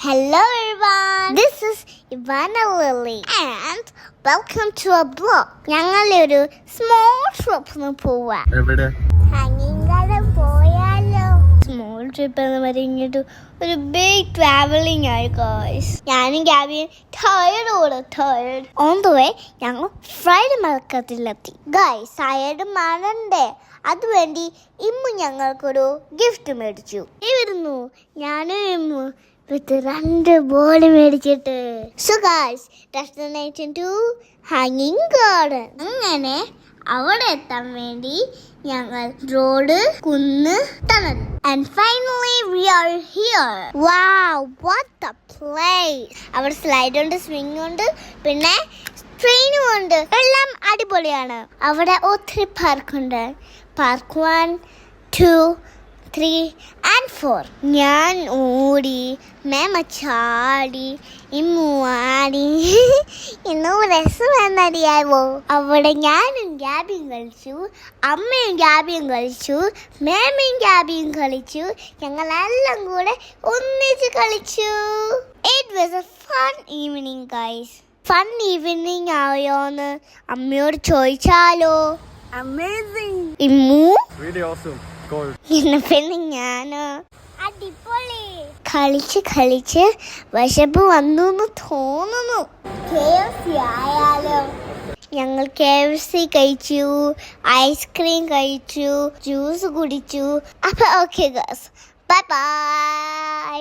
Hello everyone, this is Ivana Lily and welcome to our blog. ഞങ്ങളൊരു small ട്രിപ്പിന് പോവാ. എവിടെ? പോയാലോ? സ്മോൾ ട്രിപ്പ് എന്ന് പറഞ്ഞിട്ട് ഒരു ബിഗ് ട്രാവലിംഗ് ആയി ഗൈസ്. ഞാനും ഗാബിയും ടയേർഡ്. ഓൺ ദ വേ ഞങ്ങൾ ഫ്രൈഡ് മാർക്കറ്റിലെത്തി. ഗൈസ് ടയേർഡ് മാറണ്ടേ? അതുവേണ്ടി ഇമ്മു ഞങ്ങൾക്കൊരു ഗിഫ്റ്റ് മേടിച്ചു. വരുന്നു ഞാനും ഇമ്മു വിത്ത് 2 ബോൾ മേടിച്ചിട്ട്. സോ ഗൈസ് ഡെസ്റ്റിനേഷൻ ടു ഹാങ്ങിങ് ഗാർഡൻ. അങ്ങനെ അവിടെ എത്താൻ വേണ്ടി ഞങ്ങൾ റോഡ് കുന്ന് tunnel and finally we are here. Wow, what a place. അവിടെ സ്ലൈഡ് ഉണ്ട്, സ്വിംഗ് ഉണ്ട്, പിന്നെ ട്രെയിനും ഉണ്ട്. എല്ലാം അടിപൊളിയാണ്. അവിടെ ഒത്തിരി പാർക്കുണ്ട്. Park 1, 2, 3 and 4. ഞാൻ ഓടി, മേമ ചാടി, ഇമ്മു ആടി. ഇന്നും രസമെന്നറിയാവോ? അവിടെ ഞാനും ഗാബിയും കളിച്ചു, അമ്മയും ഗാബിയും കളിച്ചു, മേമയും ഗാബിയും കളിച്ചു. ഞങ്ങളെല്ലാം കൂടെ ഒന്നിച്ച് കളിച്ചു. It was a fun evening guys. Fun evening ആയോന്ന് അമ്മയോട് ചോദിച്ചാലോ? Amazing. ഇമ്മു പിന്നെ ഞാനോ അടിപൊളി. കളിച്ച് വിശപ്പ് വന്നു എന്ന് തോന്നുന്നു. KFC ആയാലോ? ഞങ്ങൾ KFC കഴിച്ചു, ഐസ്ക്രീം കഴിച്ചു, ജ്യൂസ് കുടിച്ചു. അപ്പൊ ഓക്കെ ഗൈസ്, ബൈ ബൈ.